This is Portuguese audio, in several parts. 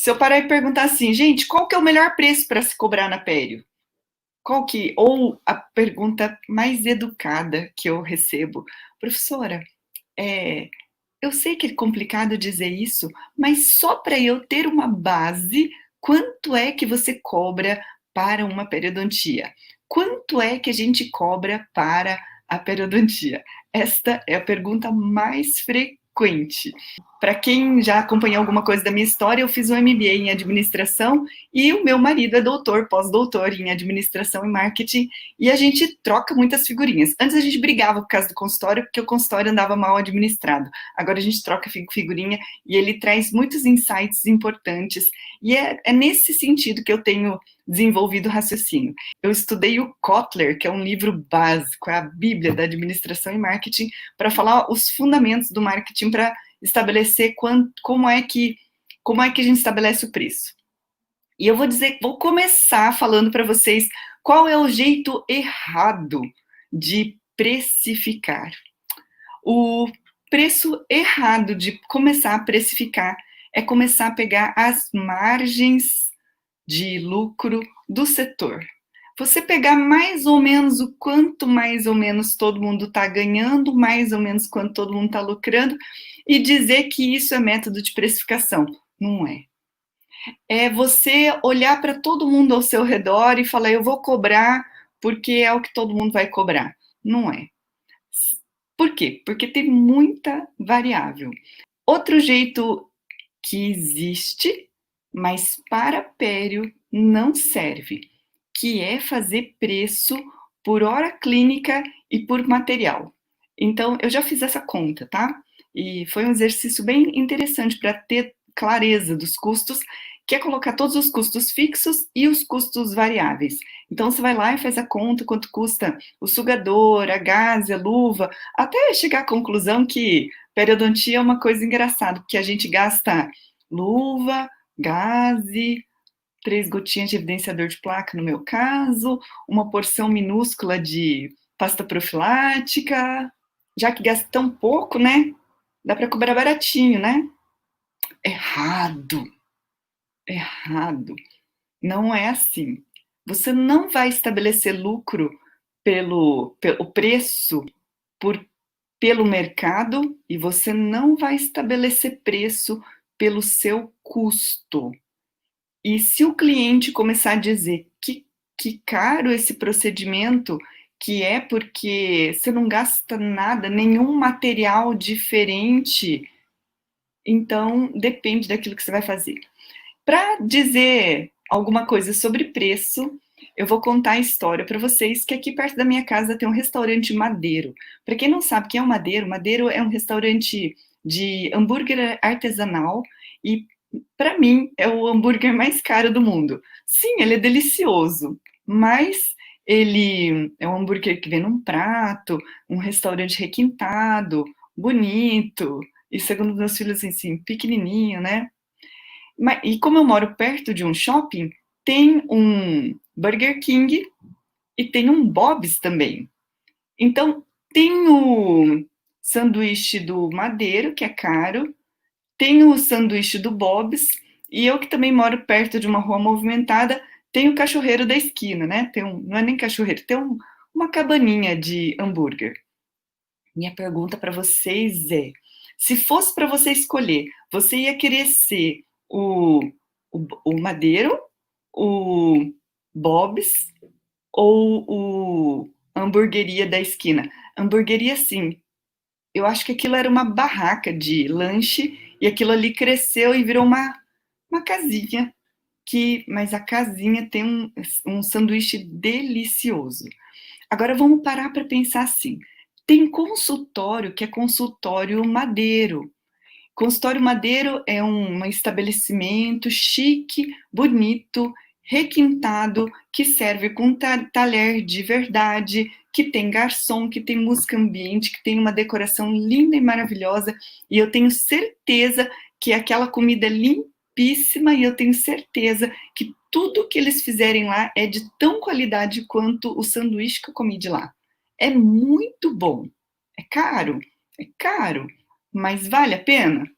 Se eu parar e perguntar assim, gente, qual que é o melhor preço para se cobrar na Pério? Ou a pergunta mais educada que eu recebo, professora, é, eu sei que é complicado dizer isso, mas só para eu ter uma base, quanto é que você cobra para uma periodontia? Quanto é que a gente cobra para a periodontia? Esta é a pergunta mais frequente. Para quem já acompanhou alguma coisa da minha história, eu fiz um MBA em administração e o meu marido é doutor, pós-doutor em administração e marketing, e a gente troca muitas figurinhas. Antes a gente brigava por causa do consultório, porque o consultório andava mal administrado. Agora a gente troca figurinha e ele traz muitos insights importantes. E é nesse sentido que eu tenho desenvolvido o raciocínio. Eu estudei o Kotler, que é um livro básico, é a Bíblia da administração e marketing, para falar os fundamentos do marketing, para estabelecer como é que a gente estabelece o preço. E eu vou começar falando para vocês qual é o jeito errado de precificar. O preço errado de começar a precificar é começar a pegar as margens de lucro do setor. Você pegar mais ou menos o quanto mais ou menos todo mundo está ganhando, mais ou menos quanto todo mundo está lucrando, e dizer que isso é método de precificação. Não é. É você olhar para todo mundo ao seu redor e falar, eu vou cobrar porque é o que todo mundo vai cobrar. Não é. Por quê? Porque tem muita variável. Outro jeito que existe, mas para pério não serve, que é fazer preço por hora clínica e por material. Então, eu já fiz essa conta, tá? E foi um exercício bem interessante para ter clareza dos custos, que é colocar todos os custos fixos e os custos variáveis. Então, você vai lá e faz a conta, quanto custa o sugador, a gaze, a luva, até chegar à conclusão que periodontia é uma coisa engraçada, porque a gente gasta luva, gaze, 3 gotinhas de evidenciador de placa, no meu caso, uma porção minúscula de pasta profilática, já que gasta tão pouco, né? Dá para cobrar baratinho, né? Errado, errado. Não é assim. Você não vai estabelecer lucro pelo preço pelo mercado e você não vai estabelecer preço pelo seu custo. E se o cliente começar a dizer que caro esse procedimento, que é porque você não gasta nada, nenhum material diferente, então depende daquilo que você vai fazer. Para dizer alguma coisa sobre preço, eu vou contar a história para vocês que aqui perto da minha casa tem um restaurante Madeiro. Para quem não sabe quem é o Madeiro, Madeiro é um restaurante de hambúrguer artesanal e para mim é o hambúrguer mais caro do mundo. Sim, ele é delicioso, mas ele é um hambúrguer que vem num prato, um restaurante requintado, bonito, e segundo meus filhos, assim, pequenininho, né? E como eu moro perto de um shopping, tem um Burger King e tem um Bob's também. Então, tem o sanduíche do Madeiro, que é caro, tem o sanduíche do Bob's, e eu que também moro perto de uma rua movimentada, tem o cachorreiro da esquina, né? Não é nem cachorreiro, uma cabaninha de hambúrguer. Minha pergunta para vocês é: se fosse para você escolher, você ia querer ser o Madeiro, o Bob's ou o Hamburgueria da esquina? Hamburgueria, sim. Eu acho que aquilo era uma barraca de lanche e aquilo ali cresceu e virou uma casinha. Mas a casinha tem um sanduíche delicioso. Agora vamos parar para pensar assim. Tem consultório que é consultório Madeiro. Consultório Madeiro é um estabelecimento chique, bonito, requintado, que serve com talher de verdade, que tem garçom, que tem música ambiente, que tem uma decoração linda e maravilhosa, e eu tenho certeza que aquela comida é limpíssima, e eu tenho certeza que tudo que eles fizerem lá é de tão qualidade quanto o sanduíche que eu comi de lá. É muito bom. É caro, mas vale a pena?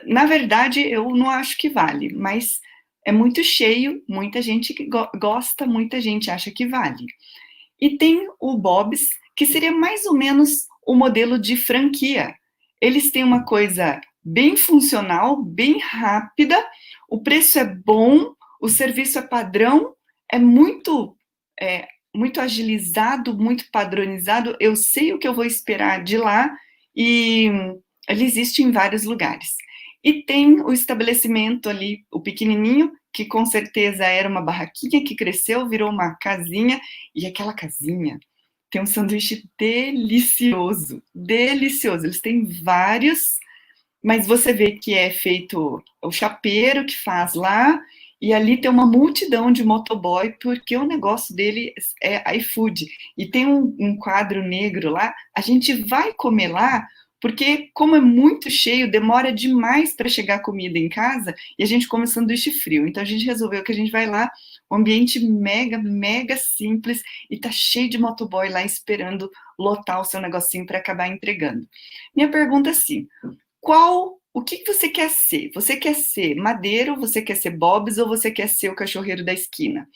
Na verdade, eu não acho que vale, mas é muito cheio, muita gente que gosta, muita gente acha que vale. E tem o Bob's, que seria mais ou menos o modelo de franquia. Eles têm uma coisa bem funcional, bem rápida, o preço é bom, o serviço é padrão, é muito agilizado, muito padronizado. Eu sei o que eu vou esperar de lá e ele existe em vários lugares. E tem o estabelecimento ali, o pequenininho, que com certeza era uma barraquinha que cresceu, virou uma casinha, e aquela casinha tem um sanduíche delicioso, delicioso. Eles têm vários, mas você vê que é feito o chapeiro que faz lá, e ali tem uma multidão de motoboy, porque o negócio dele é iFood. E tem um quadro negro lá, a gente vai comer lá, porque como é muito cheio, demora demais para chegar a comida em casa, e a gente come sanduíche frio. Então a gente resolveu que a gente vai lá, um ambiente mega, mega simples, e tá cheio de motoboy lá esperando lotar o seu negocinho para acabar entregando. Minha pergunta é assim, o que você quer ser? Você quer ser Madeiro, você quer ser Bob's ou você quer ser o cachorreiro da esquina?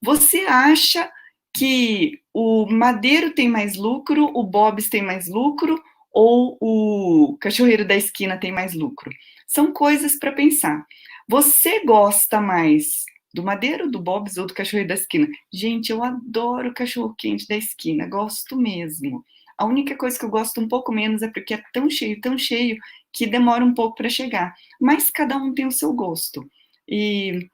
Você acha que o Madeiro tem mais lucro, o Bob's tem mais lucro ou o cachorreiro da esquina tem mais lucro? São coisas para pensar. Você gosta mais do Madeiro, do Bob's ou do cachorreiro da esquina? Gente, eu adoro o cachorro quente da esquina, gosto mesmo. A única coisa que eu gosto um pouco menos é porque é tão cheio, que demora um pouco para chegar. Mas cada um tem o seu gosto. E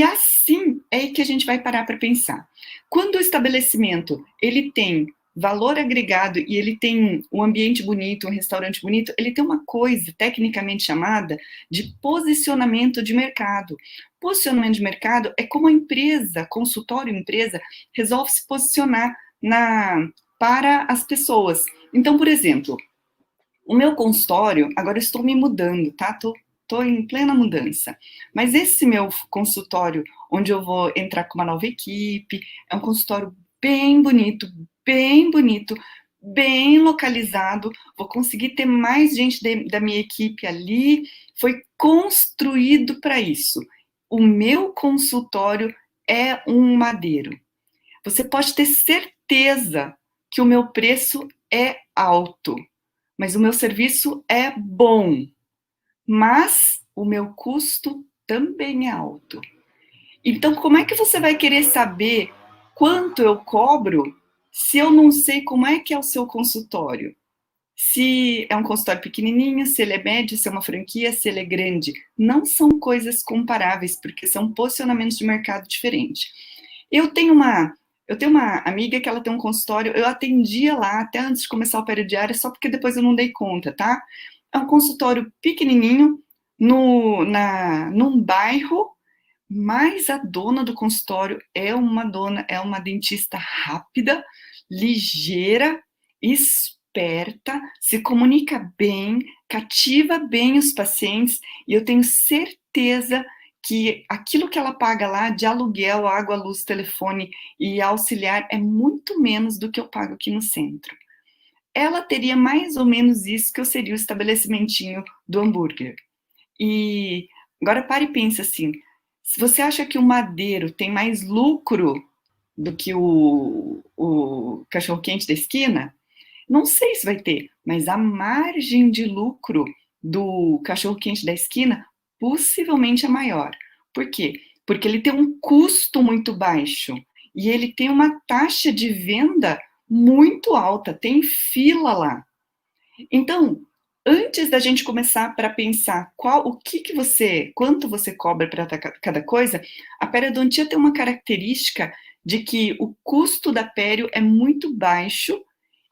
assim é que a gente vai parar para pensar. Quando o estabelecimento ele tem valor agregado e ele tem um ambiente bonito, um restaurante bonito, ele tem uma coisa tecnicamente chamada de posicionamento de mercado. Posicionamento de mercado é como a empresa, consultório empresa, resolve se posicionar para as pessoas. Então, por exemplo, o meu consultório, agora eu estou me mudando, tá? Tô em plena mudança. Mas esse meu consultório, onde eu vou entrar com uma nova equipe, é um consultório bem bonito, bem localizado. Vou conseguir ter mais gente da minha equipe ali. Foi construído para isso. O meu consultório é um Madeiro. Você pode ter certeza que o meu preço é alto, mas o meu serviço é bom, mas o meu custo também é alto. Então, como é que você vai querer saber quanto eu cobro se eu não sei como é que é o seu consultório? Se é um consultório pequenininho, se ele é médio, se é uma franquia, se ele é grande. Não são coisas comparáveis, porque são posicionamentos de mercado diferentes. Eu tenho uma, eu tenho uma amiga que ela tem um consultório, eu atendia lá até antes de começar o período diário, só porque depois eu não dei conta, tá? É um consultório pequenininho, num bairro, mas a dona do consultório é uma dentista rápida, ligeira, esperta, se comunica bem, cativa bem os pacientes, e eu tenho certeza que aquilo que ela paga lá de aluguel, água, luz, telefone e auxiliar é muito menos do que eu pago aqui no centro. Ela teria mais ou menos isso que eu seria o estabelecimentinho do hambúrguer. E agora pare e pense assim, se você acha que o Madeiro tem mais lucro do que o cachorro-quente da esquina, não sei se vai ter, mas a margem de lucro do cachorro-quente da esquina possivelmente é maior. Por quê? Porque ele tem um custo muito baixo e ele tem uma taxa de venda muito alta, tem fila lá. Então, antes da gente começar para pensar quanto você cobra para cada coisa, a periodontia tem uma característica de que o custo da pério é muito baixo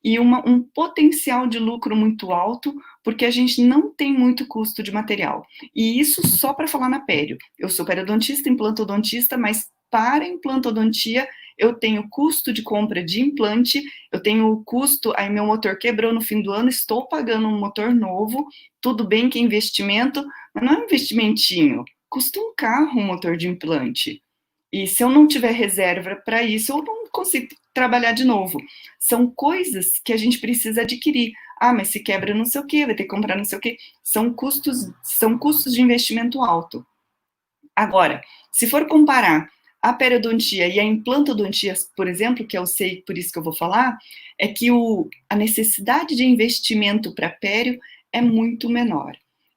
e um potencial de lucro muito alto, porque a gente não tem muito custo de material. E isso só para falar na pério. Eu sou periodontista, implantodontista, mas para implantodontia eu tenho custo de compra de implante, eu tenho o custo, aí meu motor quebrou no fim do ano, estou pagando um motor novo, tudo bem que é investimento, mas não é um investimentinho, custa um carro um motor de implante. E se eu não tiver reserva para isso, eu não consigo trabalhar de novo. São coisas que a gente precisa adquirir. Ah, mas se quebra não sei o quê, vai ter que comprar não sei o quê. São custos de investimento alto. Agora, se for comparar a periodontia e a implantodontia, por exemplo, que eu sei, por isso que eu vou falar, é que a necessidade de investimento para pério é muito menor.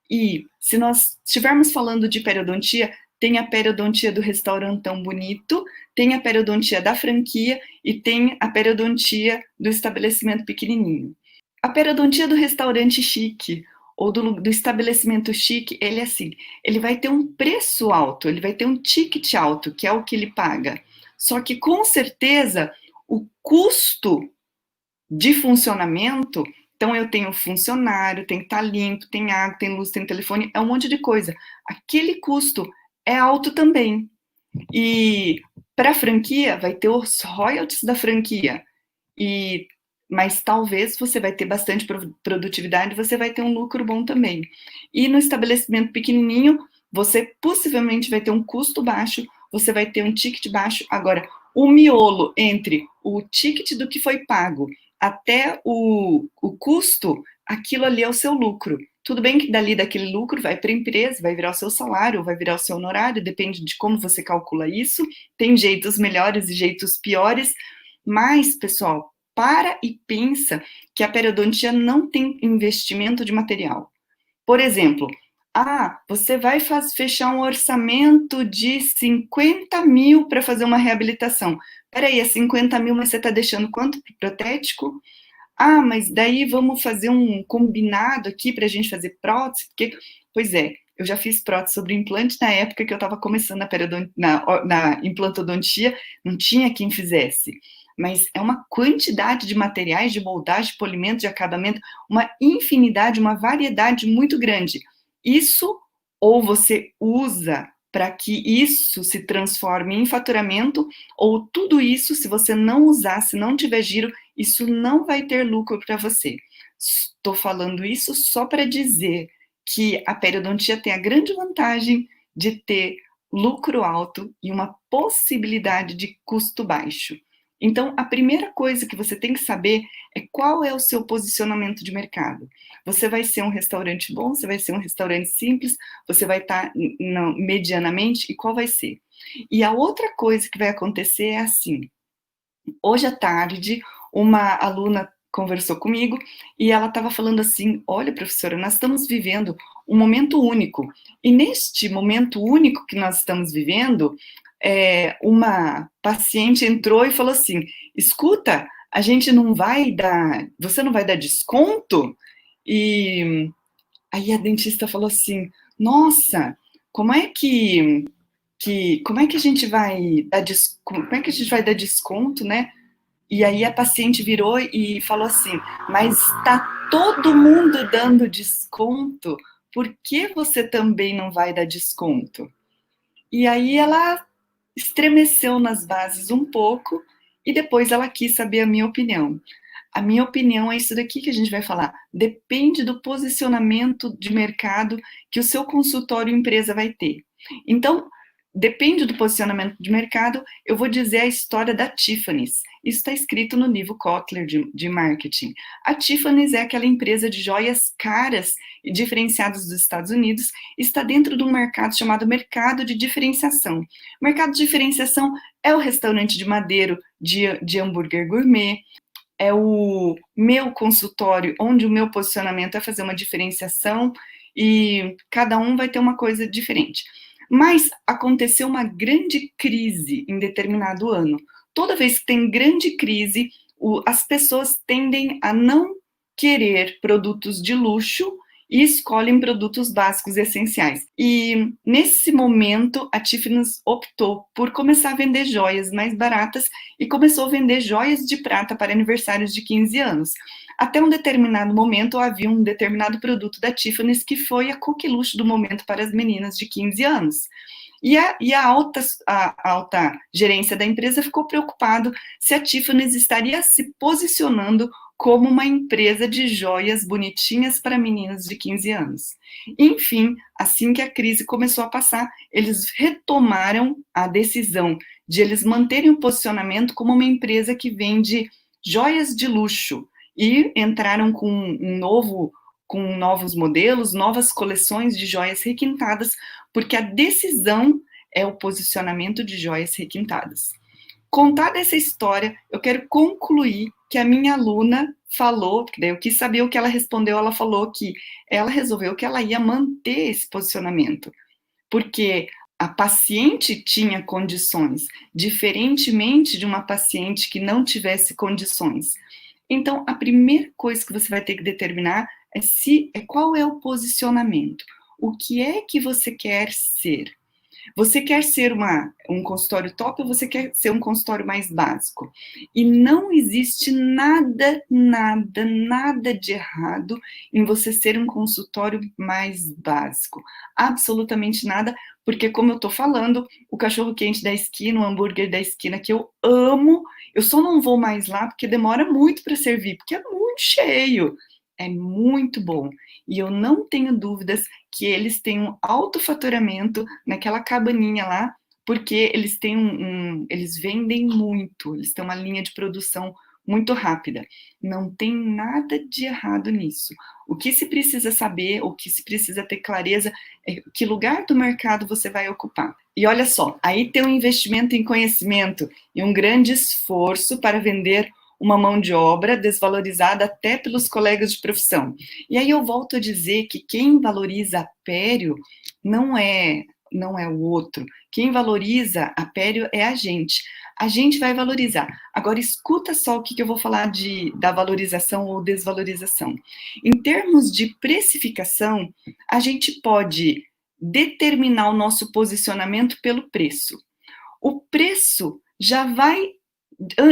E se nós estivermos falando de periodontia, tem a periodontia do restaurantão bonito, tem a periodontia da franquia e tem a periodontia do estabelecimento pequenininho. A periodontia do restaurante chique ou do estabelecimento chique, ele é assim, ele vai ter um preço alto, ele vai ter um ticket alto, que é o que ele paga. Só que, com certeza, o custo de funcionamento, então eu tenho funcionário, tem que estar limpo, tem água, tem luz, tem telefone, é um monte de coisa. Aquele custo é alto também. E para a franquia, vai ter os royalties da franquia. Mas talvez você vai ter bastante produtividade, você vai ter um lucro bom também. E no estabelecimento pequenininho, você possivelmente vai ter um custo baixo, você vai ter um ticket baixo. Agora, o miolo entre o ticket do que foi pago até o custo, aquilo ali é o seu lucro. Tudo bem que dali daquele lucro vai para a empresa, vai virar o seu salário, vai virar o seu honorário, depende de como você calcula isso. Tem jeitos melhores e jeitos piores, mas, pessoal, para e pensa que a periodontia não tem investimento de material. Por exemplo, você vai fechar um orçamento de 50 mil para fazer uma reabilitação. Peraí, é 50 mil, mas você está deixando quanto para o protético? Mas daí vamos fazer um combinado aqui para a gente fazer prótese, porque, pois é, eu já fiz prótese sobre implante na época que eu estava começando na implantodontia, não tinha quem fizesse. Mas é uma quantidade de materiais, de moldagem, de polimento, de acabamento, uma infinidade, uma variedade muito grande. Isso, ou você usa para que isso se transforme em faturamento, ou tudo isso, se você não usar, se não tiver giro, isso não vai ter lucro para você. Estou falando isso só para dizer que a periodontia tem a grande vantagem de ter lucro alto e uma possibilidade de custo baixo. Então, a primeira coisa que você tem que saber é qual é o seu posicionamento de mercado. Você vai ser um restaurante bom, você vai ser um restaurante simples, você vai estar medianamente, e qual vai ser? E a outra coisa que vai acontecer é assim, hoje à tarde, uma aluna conversou comigo e ela estava falando assim: olha, professora, nós estamos vivendo um momento único. E neste momento único que nós estamos vivendo, uma paciente entrou e falou assim: escuta, a gente não vai dar, você não vai dar desconto? E aí a dentista falou assim: nossa, como é que como é que a gente vai dar como é que a gente vai dar desconto, né? E aí a paciente virou e falou assim: mas está todo mundo dando desconto, por que você também não vai dar desconto? E aí ela estremeceu nas bases um pouco e depois ela quis saber a minha opinião. A minha opinião é isso daqui que a gente vai falar. Depende do posicionamento de mercado que o seu consultório empresa vai ter. Então, depende do posicionamento de mercado, eu vou dizer a história da Tiffany's. Isso está escrito no livro Kotler de marketing. A Tiffany's é aquela empresa de joias caras e diferenciadas dos Estados Unidos, está dentro de um mercado chamado mercado de diferenciação. Mercado de diferenciação é o restaurante de madeiro de hambúrguer gourmet, é o meu consultório, onde o meu posicionamento é fazer uma diferenciação e cada um vai ter uma coisa diferente. Mas aconteceu uma grande crise em determinado ano. Toda vez que tem grande crise, as pessoas tendem a não querer produtos de luxo e escolhem produtos básicos e essenciais. E nesse momento, a Tiffany's optou por começar a vender joias mais baratas e começou a vender joias de prata para aniversários de 15 anos. Até um determinado momento, havia um determinado produto da Tiffany's que foi a coqueluche do momento para as meninas de 15 anos. E a alta gerência da empresa ficou preocupado se a Tiffany's estaria se posicionando como uma empresa de joias bonitinhas para meninas de 15 anos. Enfim, assim que a crise começou a passar, eles retomaram a decisão de eles manterem o posicionamento como uma empresa que vende joias de luxo. e entraram com novos modelos, novas coleções de joias requintadas, porque a decisão é o posicionamento de joias requintadas. Contada essa história, eu quero concluir que a minha aluna falou, porque daí eu quis saber o que ela respondeu, ela falou que ela resolveu que ela ia manter esse posicionamento, porque a paciente tinha condições, diferentemente de uma paciente que não tivesse condições. Então, a primeira coisa que você vai ter que determinar é qual é o posicionamento. O que é que você quer ser? Você quer ser um consultório top ou você quer ser um consultório mais básico? E não existe nada, nada, nada de errado em você ser um consultório mais básico. Absolutamente nada, porque como eu tô falando, o cachorro quente da esquina, o hambúrguer da esquina que eu amo, eu só não vou mais lá porque demora muito para servir, porque é muito cheio. É muito bom. E eu não tenho dúvidas que eles têm um alto faturamento naquela cabaninha lá, porque eles têm eles vendem muito, eles têm uma linha de produção muito rápida. Não tem nada de errado nisso. O que se precisa saber, o que se precisa ter clareza é que lugar do mercado você vai ocupar. E olha só, aí tem um investimento em conhecimento e um grande esforço para vender uma mão de obra desvalorizada até pelos colegas de profissão. E aí eu volto a dizer que quem valoriza a Pério não é o outro. Quem valoriza a Pério é a gente. A gente vai valorizar. Agora escuta só o que eu vou falar da valorização ou desvalorização. Em termos de precificação, a gente pode determinar o nosso posicionamento pelo preço. O preço já vai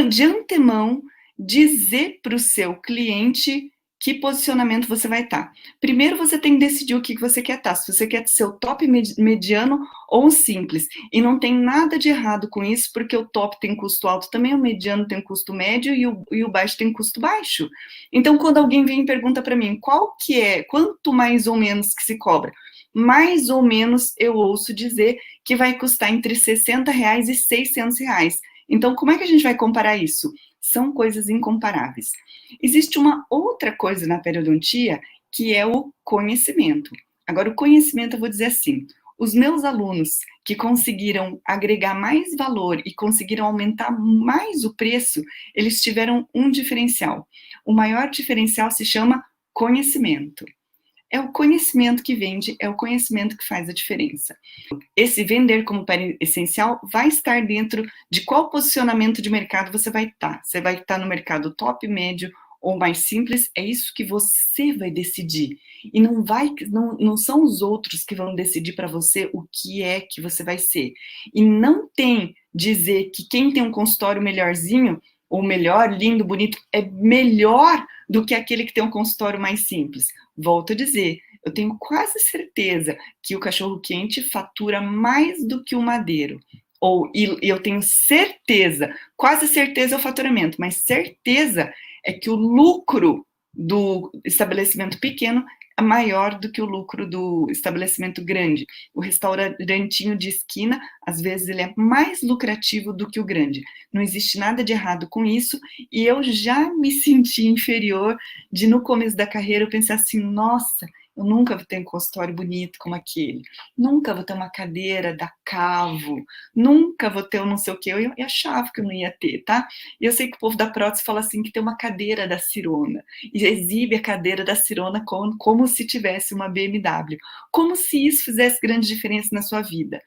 de antemão dizer para o seu cliente que posicionamento você vai estar. Primeiro você tem que decidir o que você quer estar, se você quer ser o top mediano ou o simples. E não tem nada de errado com isso, porque o top tem custo alto também, o mediano tem custo médio e o baixo tem custo baixo. Então, quando alguém vem e pergunta para mim quanto mais ou menos que se cobra, mais ou menos eu ouço dizer que vai custar entre R$ 60 e R$ 600. Então, como é que a gente vai comparar isso? São coisas incomparáveis. Existe uma outra coisa na periodontia que é o conhecimento. Agora, o conhecimento, eu vou dizer assim: os meus alunos que conseguiram agregar mais valor e conseguiram aumentar mais o preço, eles tiveram um diferencial. O maior diferencial se chama conhecimento. É o conhecimento que vende, é o conhecimento que faz a diferença. Esse vender como pele essencial vai estar dentro de qual posicionamento de mercado você vai estar. Você vai estar no mercado top, médio ou mais simples, é isso que você vai decidir. E não são os outros que vão decidir para você o que é que você vai ser. E não tem dizer que quem tem um consultório melhorzinho, ou melhor, lindo, bonito, é melhor do que aquele que tem um consultório mais simples. Volto a dizer, eu tenho quase certeza que o cachorro-quente fatura mais do que o madeiro. E eu tenho certeza, quase certeza é o faturamento, mas certeza é que o lucro do estabelecimento pequeno é maior do que o lucro do estabelecimento grande. O restaurantinho de esquina, às vezes, ele é mais lucrativo do que o grande. Não existe nada de errado com isso, e eu já me senti inferior de, no começo da carreira, eu pensar assim, nossa, eu nunca vou ter um consultório bonito como aquele, nunca vou ter uma cadeira da Cavo, nunca vou ter um não sei o quê, eu achava que eu não ia ter, tá? E eu sei que o povo da prótese fala assim, que tem uma cadeira da Cirona, e exibe a cadeira da Cirona como se tivesse uma BMW, como se isso fizesse grande diferença na sua vida.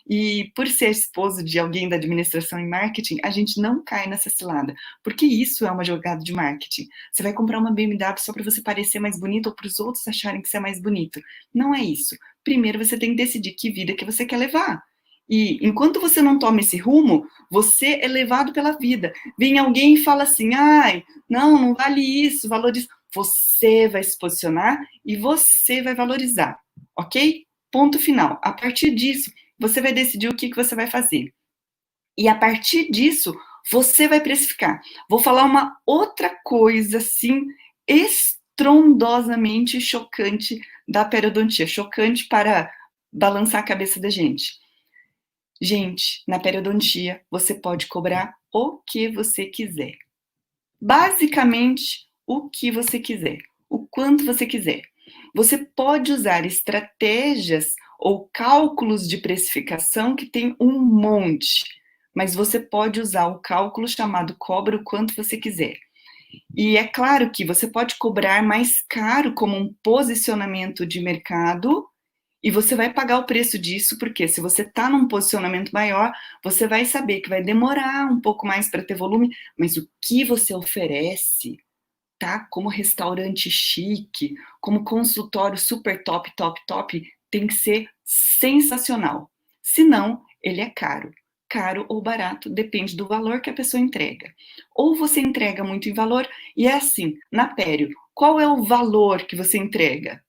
E por ser esposo de alguém da administração e marketing, a gente não cai nessa cilada, porque isso é uma jogada de marketing. Você vai comprar uma BMW só para você parecer mais bonito ou para os outros acharem que você é mais bonito. Não é isso. Primeiro você tem que decidir que vida que você quer levar. E enquanto você não toma esse rumo, você é levado pela vida. Vem alguém e fala assim, ai, não vale isso, valoriza. Você vai se posicionar e você vai valorizar, ok? Ponto final. A partir disso, você vai decidir o que você vai fazer. E a partir disso, você vai precificar. Vou falar uma outra coisa, assim, estrondosamente chocante da periodontia. Chocante para balançar a cabeça da gente. Gente, na periodontia, você pode cobrar o que você quiser. Basicamente, o que você quiser, o quanto você quiser. Você pode usar estratégias ou cálculos de precificação que tem um monte, mas você pode usar o cálculo chamado cobra o quanto você quiser. E é claro que você pode cobrar mais caro como um posicionamento de mercado, e você vai pagar o preço disso, porque se você está num posicionamento maior, você vai saber que vai demorar um pouco mais para ter volume, mas o que você oferece, tá? Como restaurante chique, como consultório super top, top, top, tem que ser sensacional. Senão, ele é caro. Caro ou barato, depende do valor que a pessoa entrega. Ou você entrega muito em valor, e é assim, na Pério, qual é o valor que você entrega?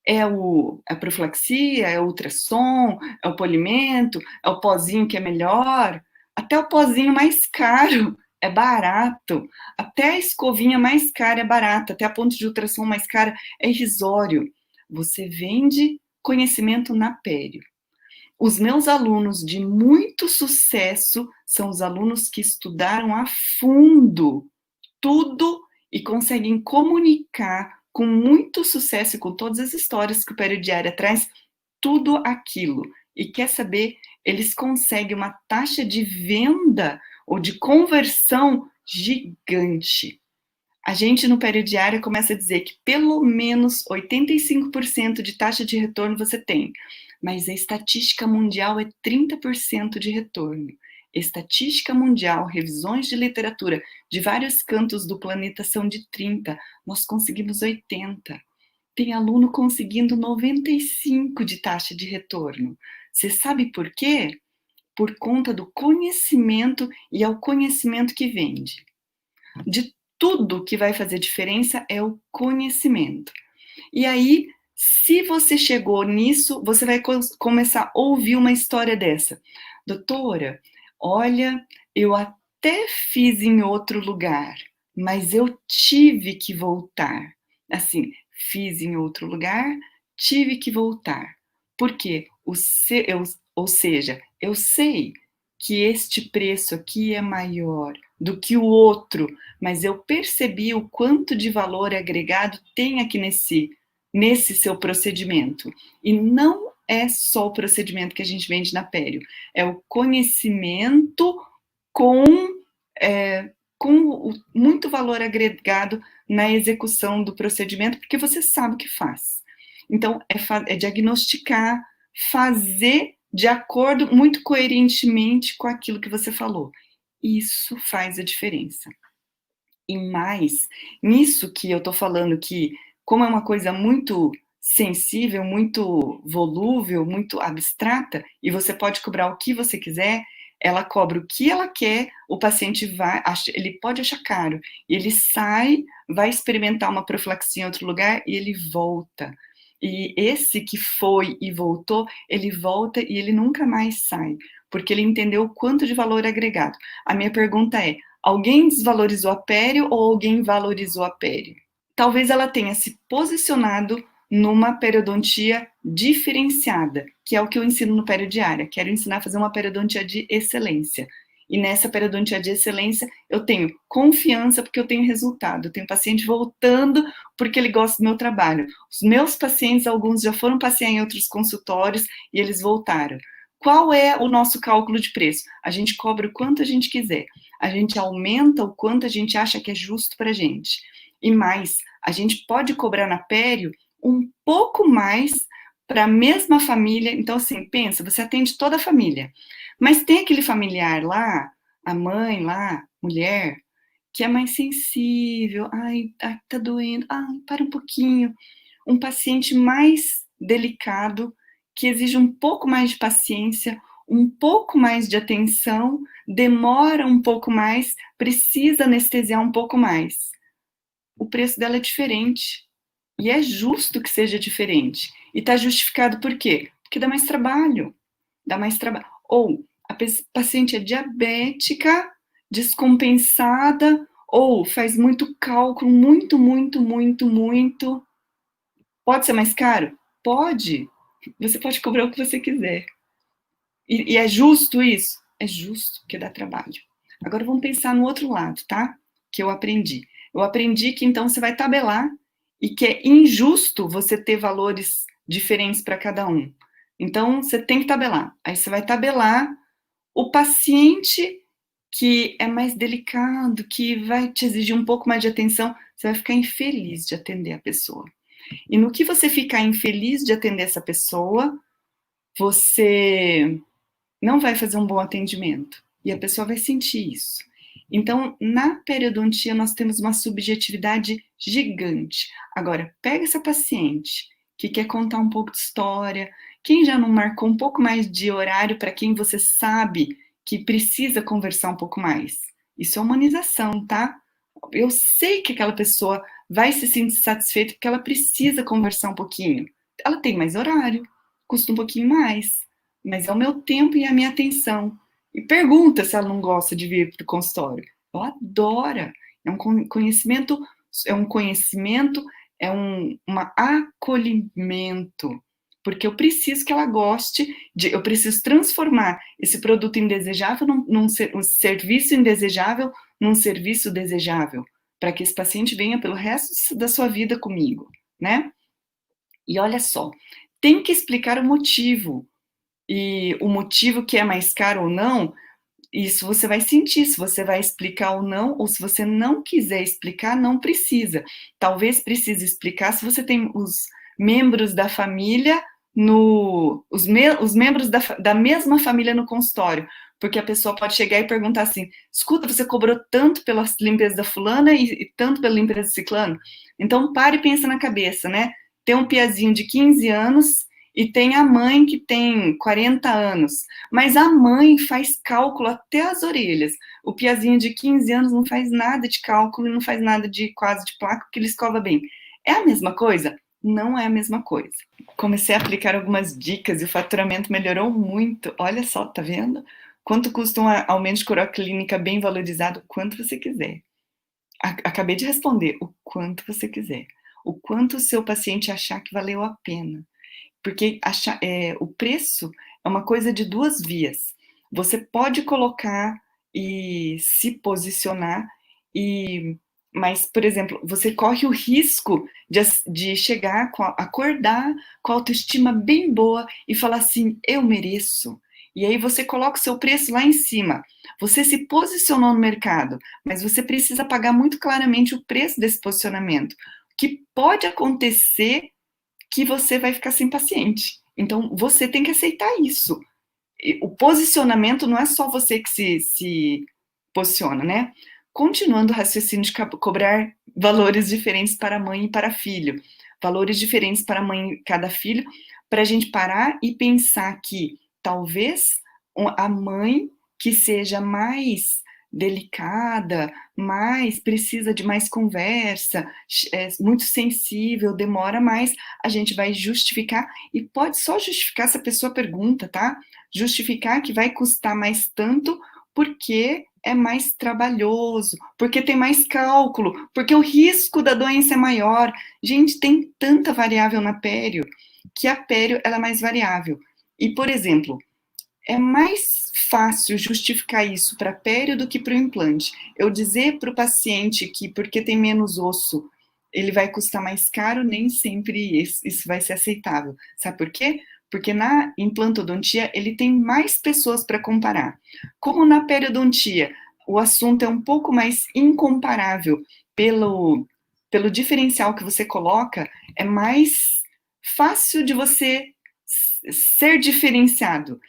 É a profilaxia, é o ultrassom, é o polimento, é o pozinho que é melhor? Até o pozinho mais caro é barato, até a escovinha mais cara é barata, até a ponte de ultrassom mais cara é irrisório. Você vende conhecimento na Pério. Os meus alunos de muito sucesso são os alunos que estudaram a fundo tudo e conseguem comunicar com muito sucesso e com todas as histórias que o Pério Diária traz, tudo aquilo. E quer saber, eles conseguem uma taxa de venda ou de conversão gigante. A gente no Pério Diária começa a dizer que pelo menos 85% de taxa de retorno você tem, mas a estatística mundial é 30% de retorno. Estatística mundial, revisões de literatura de vários cantos do planeta são de 30, nós conseguimos 80. Tem aluno conseguindo 95 de taxa de retorno. Você sabe por quê? Por conta do conhecimento, e é o conhecimento que vende. De tudo que vai fazer diferença é o conhecimento. E aí, se você chegou nisso, você vai começar a ouvir uma história dessa. Doutora, olha, eu até fiz em outro lugar, mas eu tive que voltar. Assim, fiz em outro lugar, tive que voltar. Por quê? Ou seja, eu sei que este preço aqui é maior do que o outro, mas eu percebi o quanto de valor agregado tem aqui nesse seu procedimento. E não é só o procedimento que a gente vende na Pério, é o conhecimento com, com muito valor agregado na execução do procedimento, porque você sabe o que faz. Então, é diagnosticar, fazer de acordo, muito coerentemente com aquilo que você falou. Isso faz a diferença. E mais, nisso que eu tô falando que, como é uma coisa muito sensível, muito volúvel, muito abstrata, e você pode cobrar o que você quiser, ela cobra o que ela quer, o paciente vai, ele pode achar caro, e ele sai, vai experimentar uma profilaxia em outro lugar e ele volta. E esse que foi e voltou, ele volta e ele nunca mais sai, porque ele entendeu o quanto de valor agregado. A minha pergunta é: alguém desvalorizou a Pério ou alguém valorizou a Pério? Talvez ela tenha se posicionado numa periodontia diferenciada, que é o que eu ensino no Pério Diária. Quero ensinar a fazer uma periodontia de excelência. E nessa periodontia de excelência, eu tenho confiança porque eu tenho resultado. Eu tenho paciente voltando porque ele gosta do meu trabalho. Os meus pacientes, alguns já foram passear em outros consultórios e eles voltaram. Qual é o nosso cálculo de preço? A gente cobra o quanto a gente quiser. A gente aumenta o quanto a gente acha que é justo para a gente. E mais, a gente pode cobrar na Pério um pouco mais para a mesma família. Então, assim, pensa, você atende toda a família, mas tem aquele familiar lá, a mãe lá, mulher, que é mais sensível, ai, tá doendo, ai, para um pouquinho. Um paciente mais delicado, que exige um pouco mais de paciência, um pouco mais de atenção, demora um pouco mais, precisa anestesiar um pouco mais. O preço dela é diferente. E é justo que seja diferente. E está justificado por quê? Porque dá mais trabalho. Dá mais trabalho. Ou a paciente é diabética, descompensada, ou faz muito cálculo, muito, muito, muito, muito. Pode ser mais caro? Pode. Você pode cobrar o que você quiser. E é justo isso? É justo, porque dá trabalho. Agora vamos pensar no outro lado, tá? Que eu aprendi. Eu aprendi que então você vai tabelar e que é injusto você ter valores diferentes para cada um. Então, você tem que tabelar. Aí você vai tabelar o paciente que é mais delicado, que vai te exigir um pouco mais de atenção, você vai ficar infeliz de atender a pessoa. E no que você ficar infeliz de atender essa pessoa, você não vai fazer um bom atendimento. E a pessoa vai sentir isso. Então, na periodontia, nós temos uma subjetividade gigante. Agora, pega essa paciente que quer contar um pouco de história, quem já não marcou um pouco mais de horário para quem você sabe que precisa conversar um pouco mais. Isso é humanização, tá? Eu sei que aquela pessoa vai se sentir satisfeita porque ela precisa conversar um pouquinho. Ela tem mais horário, custa um pouquinho mais, mas é o meu tempo e a minha atenção. E pergunta se ela não gosta de vir para o consultório. Ela adora. É um conhecimento, é um acolhimento. Porque eu preciso que ela goste, eu preciso transformar esse produto indesejável num serviço indesejável num serviço desejável, para que esse paciente venha pelo resto da sua vida comigo, né? E olha só, tem que explicar o motivo. E o motivo que é mais caro ou não, isso você vai sentir, se você vai explicar ou não, ou se você não quiser explicar, não precisa. Talvez precise explicar se você tem os membros da família os membros da mesma família no consultório, porque a pessoa pode chegar e perguntar assim, escuta, você cobrou tanto pela limpeza da fulana e tanto pela limpeza do ciclano? Então, pare e pensa na cabeça, né? Tem um piazinho de 15 anos e tem a mãe que tem 40 anos, mas a mãe faz cálculo até as orelhas. O piazinho de 15 anos não faz nada de cálculo e não faz nada de quase de placa, porque ele escova bem. É a mesma coisa? Não é a mesma coisa. Comecei a aplicar algumas dicas e o faturamento melhorou muito. Olha só, tá vendo? Quanto custa um aumento de clínica bem valorizado? O quanto você quiser. Acabei de responder, o quanto você quiser. O quanto o seu paciente achar que valeu a pena. Porque o preço é uma coisa de duas vias. Você pode colocar e se posicionar, mas, por exemplo, você corre o risco de chegar, acordar com a autoestima bem boa e falar assim, eu mereço. E aí você coloca o seu preço lá em cima. Você se posicionou no mercado, mas você precisa pagar muito claramente o preço desse posicionamento. O que pode acontecer que você vai ficar sem paciente. Então, você tem que aceitar isso. O posicionamento não é só você que se posiciona, né? Continuando o raciocínio de cobrar valores diferentes para mãe e para filho, valores diferentes para mãe e cada filho, para a gente parar e pensar que talvez a mãe que seja mais delicada, precisa de mais conversa, é muito sensível, demora mais, a gente vai justificar, e pode só justificar se a pessoa pergunta, tá? Justificar que vai custar mais tanto porque é mais trabalhoso, porque tem mais cálculo, porque o risco da doença é maior. Gente, tem tanta variável na pério, que a pério ela é mais variável. E, por exemplo, é mais fácil justificar isso para pério do que para o implante. Eu dizer para o paciente que porque tem menos osso, ele vai custar mais caro, nem sempre isso vai ser aceitável. Sabe por quê? Porque na implantodontia ele tem mais pessoas para comparar. Como na periodontia o assunto é um pouco mais incomparável pelo diferencial que você coloca, é mais fácil de você ser diferenciado.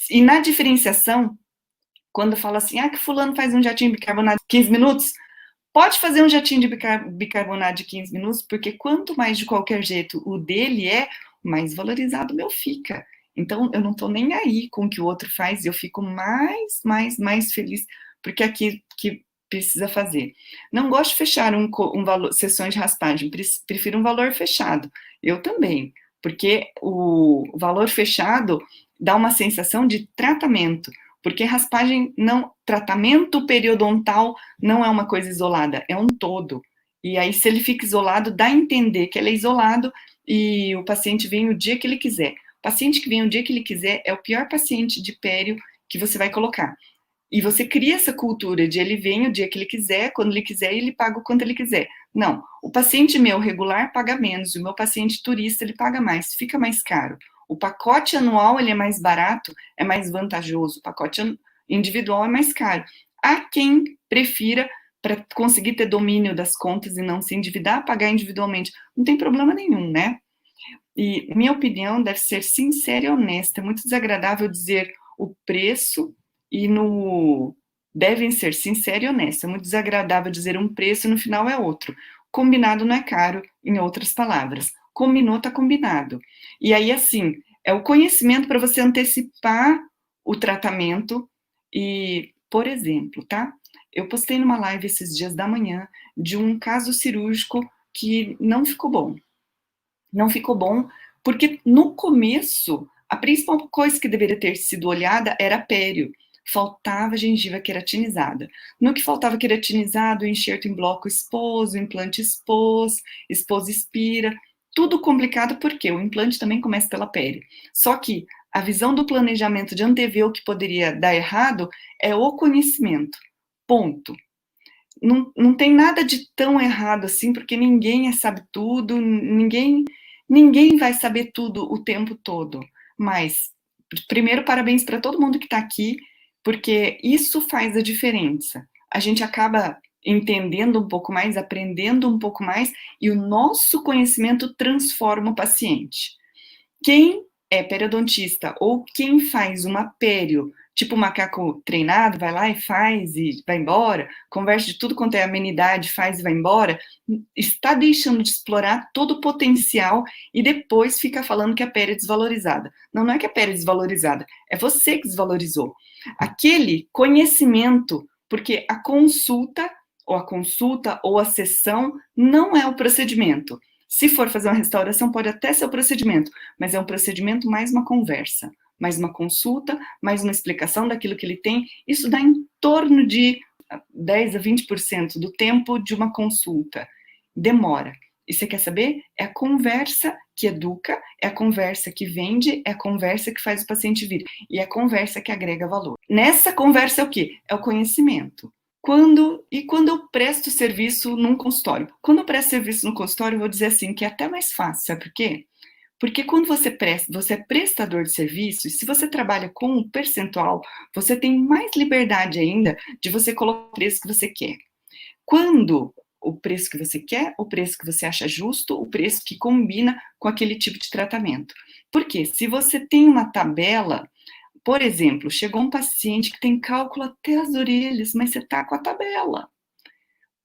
E na diferenciação, quando fala assim, que fulano faz um jatinho de bicarbonato de 15 minutos, pode fazer um jatinho de bicarbonato de 15 minutos, porque quanto mais de qualquer jeito o dele é, mais valorizado o meu fica. Então, eu não tô nem aí com o que o outro faz, eu fico mais feliz, porque aqui que precisa fazer. Não gosto de fechar um valor, sessões de raspagem, prefiro um valor fechado. Eu também, porque o valor fechado dá uma sensação de tratamento, porque raspagem não, tratamento periodontal não é uma coisa isolada, é um todo. E aí, se ele fica isolado, dá a entender que ele é isolado e o paciente vem o dia que ele quiser. O paciente que vem o dia que ele quiser é o pior paciente de pério que você vai colocar. E você cria essa cultura de ele vem o dia que ele quiser, quando ele quiser, e ele paga o quanto ele quiser. Não, o paciente meu regular paga menos, o meu paciente turista ele paga mais, fica mais caro. O pacote anual ele é mais barato, é mais vantajoso, o pacote individual é mais caro. Há quem prefira, para conseguir ter domínio das contas e não se endividar, pagar individualmente. Não tem problema nenhum, né? E minha opinião deve ser sincera e honesta. É muito desagradável dizer o preço e no devem ser sincera e honesta. É muito desagradável dizer um preço e no final é outro. Combinado não é caro, em outras palavras. Combinou, tá combinado. E aí, assim, é o conhecimento para você antecipar o tratamento e, por exemplo, tá? Eu postei numa live esses dias da manhã de um caso cirúrgico que não ficou bom. Não ficou bom, porque no começo, a principal coisa que deveria ter sido olhada era pério. Faltava gengiva queratinizada. No que faltava queratinizado, o enxerto em bloco expôs, o implante expôs expira. Tudo complicado porque o implante também começa pela pério. Só que a visão do planejamento de antever o que poderia dar errado é o conhecimento. Ponto. Não tem nada de tão errado assim, porque ninguém sabe tudo, ninguém vai saber tudo o tempo todo. Mas, primeiro, parabéns para todo mundo que está aqui, porque isso faz a diferença. A gente acaba entendendo um pouco mais, aprendendo um pouco mais, e o nosso conhecimento transforma o paciente. Quem é periodontista ou quem faz uma pério, tipo macaco treinado, vai lá e faz e vai embora, conversa de tudo quanto é amenidade, faz e vai embora, está deixando de explorar todo o potencial e depois fica falando que a pério é desvalorizada. Não, não é que a pério é desvalorizada, é você que desvalorizou. Aquele conhecimento, porque a consulta ou a sessão não é o procedimento. Se for fazer uma restauração, pode até ser o procedimento, mas é um procedimento mais uma conversa, mais uma consulta, mais uma explicação daquilo que ele tem. Isso dá em torno de 10 a 20% do tempo de uma consulta. Demora. E você quer saber? É a conversa que educa, é a conversa que vende, é a conversa que faz o paciente vir. E é a conversa que agrega valor. Nessa conversa é o quê? É o conhecimento. Quando eu presto serviço num consultório? Quando eu presto serviço no consultório, eu vou dizer assim, que é até mais fácil, sabe por quê? Porque quando você é prestador de serviço, e se você trabalha com um percentual, você tem mais liberdade ainda de você colocar o preço que você quer. Quando o preço que você quer, o preço que você acha justo, o preço que combina com aquele tipo de tratamento. Porque se você tem uma tabela, por exemplo, chegou um paciente que tem cálculo até as orelhas, mas você está com a tabela.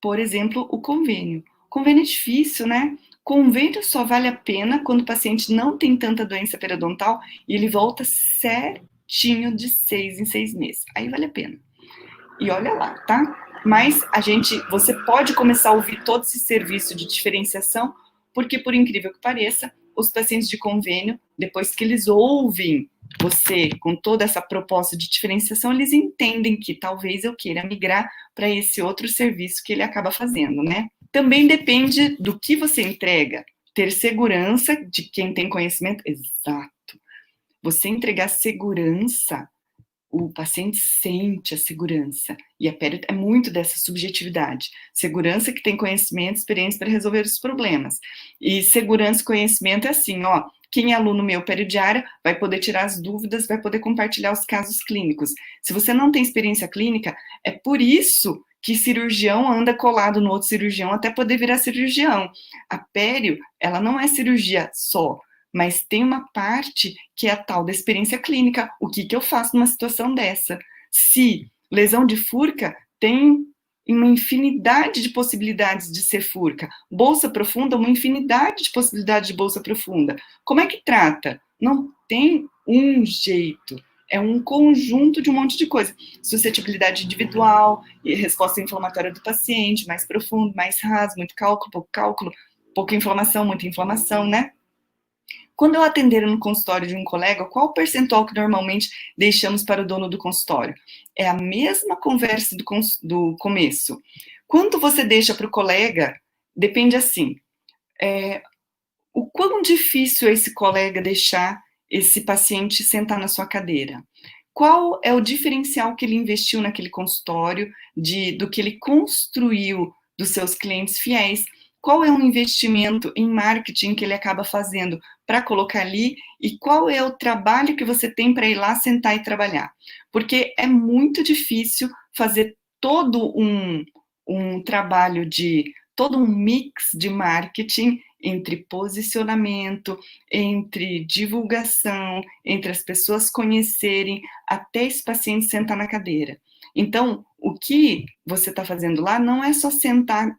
Por exemplo, o convênio. Convênio é difícil, né? Convênio só vale a pena quando o paciente não tem tanta doença periodontal e ele volta certinho de 6 em 6 meses. Aí vale a pena. E olha lá, tá? Mas você pode começar a ouvir todo esse serviço de diferenciação, porque por incrível que pareça, os pacientes de convênio, depois que eles ouvem você com toda essa proposta de diferenciação, eles entendem que talvez eu queira migrar para esse outro serviço que ele acaba fazendo, né? Também depende do que você entrega. Ter segurança de quem tem conhecimento, exato. Você entregar segurança, o paciente sente a segurança. E a pério é muito dessa subjetividade. Segurança que tem conhecimento, experiência para resolver os problemas. E segurança e conhecimento é assim, ó, quem é aluno meu periodiária vai poder tirar as dúvidas, vai poder compartilhar os casos clínicos. Se você não tem experiência clínica, é por isso que cirurgião anda colado no outro cirurgião até poder virar cirurgião. A pério, ela não é cirurgia só, mas tem uma parte que é a tal da experiência clínica. O que eu faço numa situação dessa? Se lesão de furca tem uma infinidade de possibilidades de ser furca. Bolsa profunda, uma infinidade de possibilidades de bolsa profunda. Como é que trata? Não tem um jeito. É um conjunto de um monte de coisa. Suscetibilidade individual, resposta inflamatória do paciente, mais profundo, mais raso, muito cálculo, pouca inflamação, muita inflamação, né? Quando eu atender no consultório de um colega, qual o percentual que normalmente deixamos para o dono do consultório? É a mesma conversa do começo. Quanto você deixa para o colega, depende assim. O quão difícil é esse colega deixar esse paciente sentar na sua cadeira? qual é o diferencial que ele investiu naquele consultório, do que ele construiu dos seus clientes fiéis, qual é o investimento em marketing que ele acaba fazendo para colocar ali e qual é o trabalho que você tem para ir lá sentar e trabalhar. Porque é muito difícil fazer todo um trabalho todo um mix de marketing entre posicionamento, entre divulgação, entre as pessoas conhecerem, até esse paciente sentar na cadeira. Então, o que você está fazendo lá não é só sentar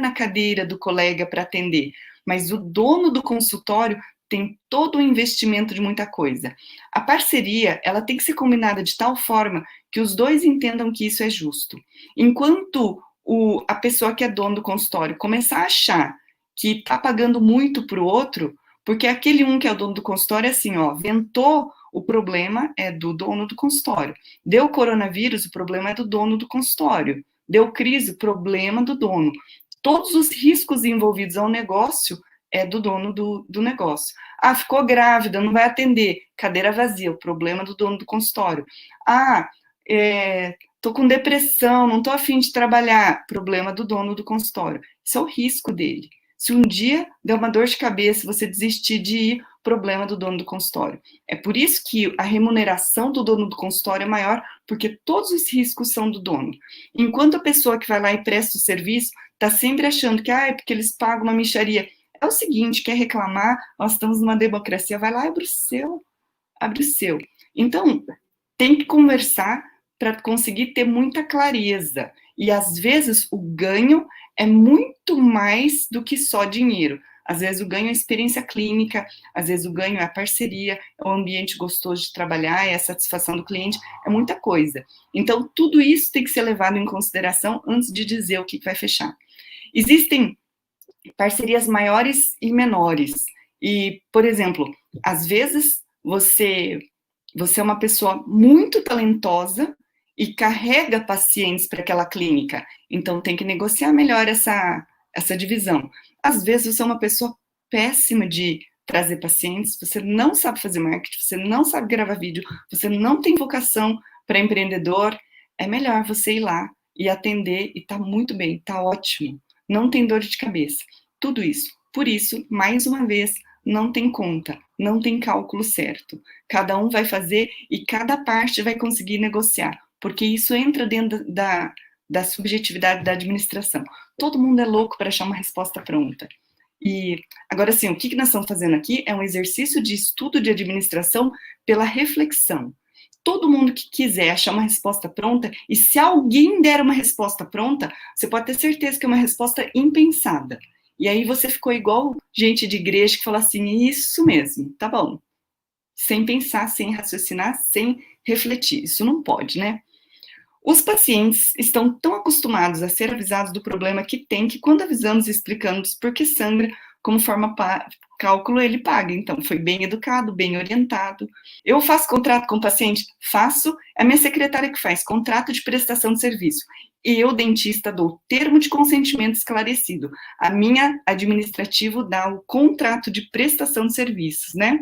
na cadeira do colega para atender, mas o dono do consultório tem todo o investimento de muita coisa. A parceria, ela tem que ser combinada de tal forma que os dois entendam que isso é justo. Enquanto a pessoa que é dono do consultório começar a achar que está pagando muito para o outro, porque aquele que é o dono do consultório é assim, ó, ventou, o problema é do dono do consultório. Deu coronavírus, o problema é do dono do consultório. Deu crise, o problema do dono. Todos os riscos envolvidos ao negócio é do dono do negócio. Ah, ficou grávida, não vai atender, cadeira vazia, o problema do dono do consultório. Ah, tô com depressão, não tô afim de trabalhar, problema do dono do consultório. Isso é o risco dele. Se um dia der uma dor de cabeça, você desistir de ir, problema do dono do consultório. É por isso que a remuneração do dono do consultório é maior, porque todos os riscos são do dono. Enquanto a pessoa que vai lá e presta o serviço está sempre achando que é porque eles pagam uma mixaria. É o seguinte, quer reclamar, nós estamos numa democracia, vai lá e abre o seu. Abre o seu. Então, tem que conversar para conseguir ter muita clareza. E às vezes o ganho é muito mais do que só dinheiro. Às vezes o ganho é a experiência clínica, às vezes o ganho é a parceria, é o ambiente gostoso de trabalhar, é a satisfação do cliente, é muita coisa. Então, tudo isso tem que ser levado em consideração antes de dizer o que vai fechar. Existem parcerias maiores e menores. E, por exemplo, às vezes você é uma pessoa muito talentosa e carrega pacientes para aquela clínica. Então, tem que negociar melhor essa divisão. Às vezes, você é uma pessoa péssima de trazer pacientes, você não sabe fazer marketing, você não sabe gravar vídeo, você não tem vocação para empreendedor. É melhor você ir lá e atender e tá muito bem, tá ótimo. Não tem dor de cabeça. Tudo isso. Por isso, mais uma vez, não tem conta, não tem cálculo certo. Cada um vai fazer e cada parte vai conseguir negociar, porque isso entra dentro da subjetividade da administração. Todo mundo é louco para achar uma resposta pronta. E agora sim, o que nós estamos fazendo aqui é um exercício de estudo de administração pela reflexão. Todo mundo que quiser achar uma resposta pronta, e se alguém der uma resposta pronta, você pode ter certeza que é uma resposta impensada. E aí você ficou igual gente de igreja que fala assim, isso mesmo, tá bom. Sem pensar, sem raciocinar, sem refletir. Isso não pode, né? Os pacientes estão tão acostumados a ser avisados do problema que tem, que quando avisamos e explicamos por que sangra, como forma cálculo, ele paga. Então, foi bem educado, bem orientado. Eu faço contrato com o paciente? Faço. É a minha secretária que faz contrato de prestação de serviço. E eu, dentista, dou termo de consentimento esclarecido. A minha administrativo dá o contrato de prestação de serviços, né?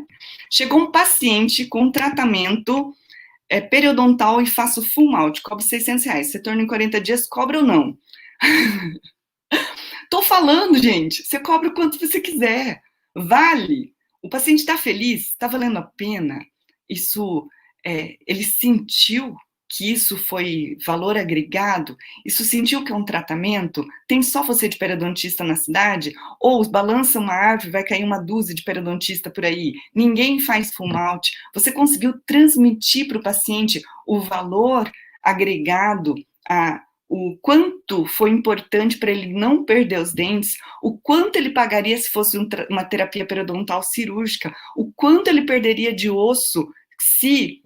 Chegou um paciente com tratamento periodontal e faço full malte, cobro R$600. Você torna em 40 dias, cobra ou não? Tô falando, gente, você cobra o quanto você quiser. Vale. O paciente está feliz, está valendo a pena. Isso, ele sentiu que isso foi valor agregado, isso sentiu que é um tratamento, tem só você de periodontista na cidade, ou balança uma árvore, vai cair uma dúzia de periodontista por aí, ninguém faz full malte, você conseguiu transmitir para o paciente o valor agregado, o quanto foi importante para ele não perder os dentes, o quanto ele pagaria se fosse uma terapia periodontal cirúrgica, o quanto ele perderia de osso se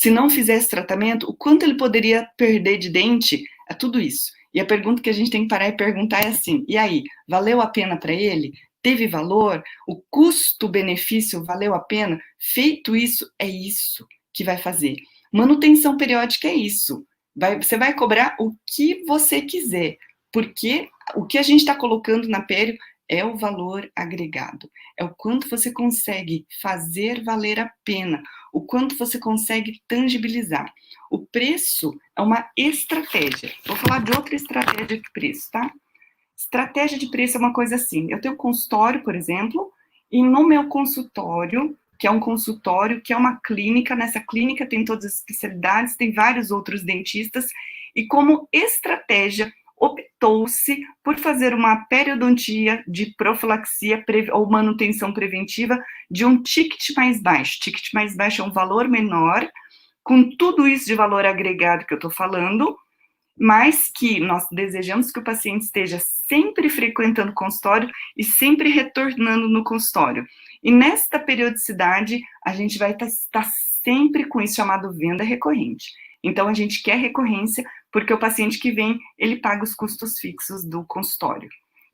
não fizesse tratamento, o quanto ele poderia perder de dente, é tudo isso. E a pergunta que a gente tem que parar e perguntar é assim, e aí, valeu a pena para ele? Teve valor? O custo-benefício valeu a pena? Feito isso, é isso que vai fazer. Manutenção periódica é isso. Você vai cobrar o que você quiser, porque o que a gente está colocando na pério é o valor agregado, é o quanto você consegue fazer valer a pena, o quanto você consegue tangibilizar. O preço é uma estratégia. Vou falar de outra estratégia de preço, tá? Estratégia de preço é uma coisa assim, eu tenho um consultório, por exemplo, e no meu consultório, que é um consultório, que é uma clínica, nessa clínica tem todas as especialidades, tem vários outros dentistas, e como estratégia, optou-se por fazer uma periodontia de profilaxia ou manutenção preventiva de um ticket mais baixo. Ticket mais baixo é um valor menor, com tudo isso de valor agregado que eu estou falando, mas que nós desejamos que o paciente esteja sempre frequentando o consultório e sempre retornando no consultório. E nesta periodicidade, a gente vai estar sempre com isso chamado venda recorrente. Então, a gente quer recorrência, porque o paciente que vem, ele paga os custos fixos do consultório.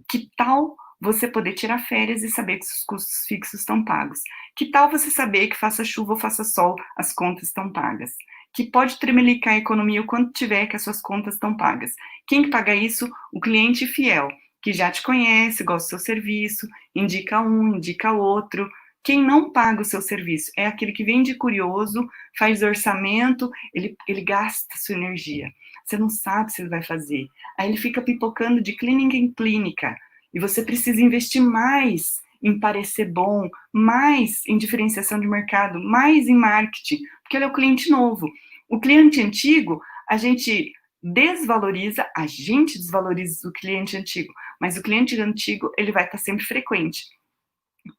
Que tal você poder tirar férias e saber que os custos fixos estão pagos? Que tal você saber que faça chuva ou faça sol, as contas estão pagas? Que pode tremelicar a economia o quanto tiver que as suas contas estão pagas. Quem que paga isso? O cliente fiel, que já te conhece, gosta do seu serviço, indica um, indica outro. Quem não paga o seu serviço é aquele que vem de curioso, faz orçamento, ele gasta sua energia. Você não sabe se ele vai fazer. Aí ele fica pipocando de clínica em clínica. E você precisa investir mais em parecer bom, mais em diferenciação de mercado, mais em marketing, porque ele é o cliente novo. O cliente antigo, a gente desvaloriza o cliente antigo, mas o cliente antigo, ele vai estar sempre frequente.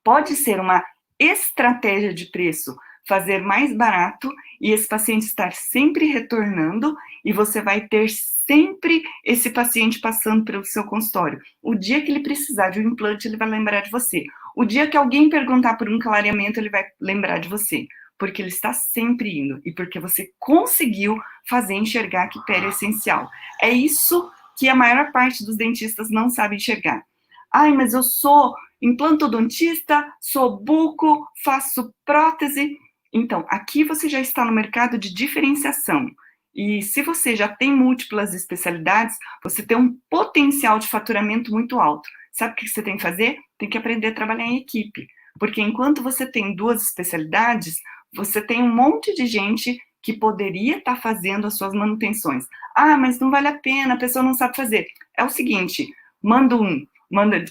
Pode ser uma estratégia de preço, fazer mais barato e esse paciente estar sempre retornando e você vai ter sempre esse paciente passando pelo seu consultório. O dia que ele precisar de um implante, ele vai lembrar de você. O dia que alguém perguntar por um clareamento, ele vai lembrar de você. Porque ele está sempre indo e porque você conseguiu fazer enxergar que pele é essencial. É isso que a maior parte dos dentistas não sabe enxergar. Ai, mas eu sou implantodontista, sou buco, faço prótese. Então, aqui você já está no mercado de diferenciação. E se você já tem múltiplas especialidades, você tem um potencial de faturamento muito alto. Sabe o que você tem que fazer? Tem que aprender a trabalhar em equipe. Porque enquanto você tem duas especialidades, você tem um monte de gente que poderia estar fazendo as suas manutenções. Ah, mas não vale a pena, a pessoa não sabe fazer. É o seguinte,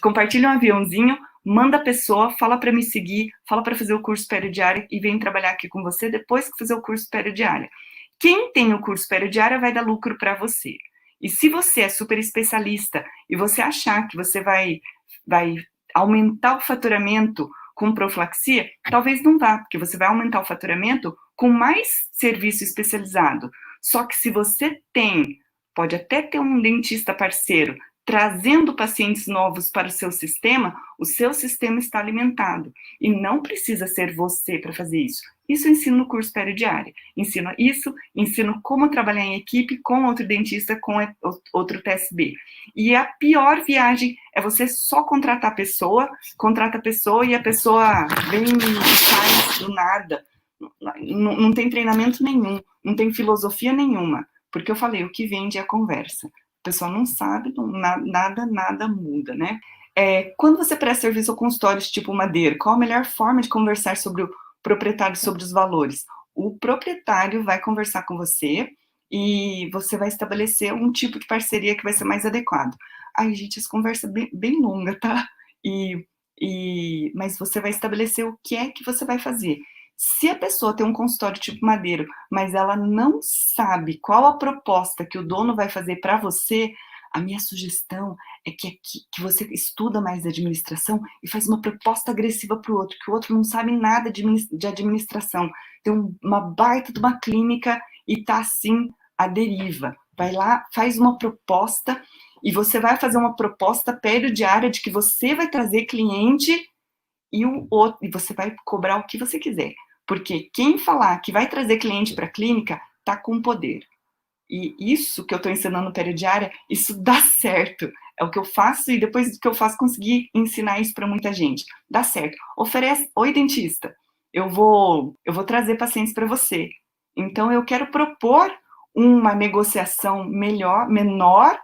compartilha um aviãozinho, manda a pessoa, fala para me seguir, fala para fazer o curso peridiária e vem trabalhar aqui com você depois que fazer o curso peridiária. Quem tem o curso peridiária vai dar lucro para você. E se você é super especialista e você achar que você vai aumentar o faturamento com profilaxia, talvez não vá, porque você vai aumentar o faturamento com mais serviço especializado. Só que se você pode até ter um dentista parceiro, trazendo pacientes novos para o seu sistema está alimentado. E não precisa ser você para fazer isso. Isso eu ensino no curso peridiário. Ensino como trabalhar em equipe com outro dentista, com outro TSB. E a pior viagem é você só contrata a pessoa e a pessoa vem e faz do nada. Não tem treinamento nenhum, não tem filosofia nenhuma. Porque eu falei, o que vende é a conversa. A pessoa não sabe, nada muda, né? Quando você presta serviço ao consultório tipo Madeira, qual a melhor forma de conversar sobre o proprietário, sobre os valores? O proprietário vai conversar com você e você vai estabelecer um tipo de parceria que vai ser mais adequado. Ai, gente, essa conversa é bem longa, tá? Mas você vai estabelecer o que é que você vai fazer. Se a pessoa tem um consultório tipo Madeiro, mas ela não sabe qual a proposta que o dono vai fazer para você, a minha sugestão é que você estuda mais administração e faz uma proposta agressiva para o outro, que o outro não sabe nada de administração. Tem uma baita de uma clínica e está assim à deriva. Vai lá, faz uma proposta e você vai fazer uma proposta peridiária de que você vai trazer cliente e você vai cobrar o que você quiser. Porque quem falar que vai trazer cliente para a clínica está com poder. E isso que eu estou ensinando no peridiária, isso dá certo. É o que eu faço e depois do que eu faço, conseguir ensinar isso para muita gente. Dá certo. Oferece, oi dentista, eu vou trazer pacientes para você. Então eu quero propor uma negociação menor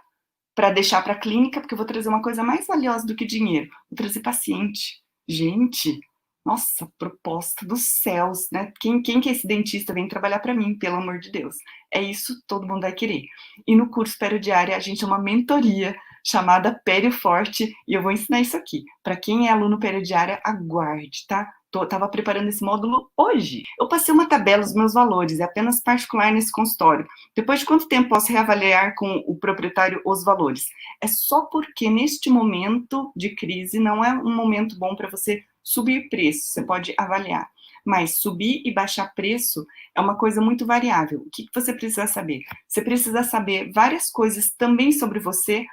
para deixar para a clínica, porque eu vou trazer uma coisa mais valiosa do que dinheiro, vou trazer paciente. Gente, nossa, proposta dos céus, né? Quem que é esse dentista? Vem trabalhar para mim, pelo amor de Deus. É isso, todo mundo vai querer. E no curso Pério Diária, a gente é uma mentoria chamada Pério Forte, e eu vou ensinar isso aqui. Para quem é aluno Pério Diária, aguarde, tá? Tava preparando esse módulo hoje. Eu passei uma tabela dos meus valores, é apenas particular nesse consultório. Depois de quanto tempo posso reavaliar com o proprietário os valores? É só porque neste momento de crise não é um momento bom para você subir preço, você pode avaliar. Mas subir e baixar preço é uma coisa muito variável. O que você precisa saber? Você precisa saber várias coisas também sobre você,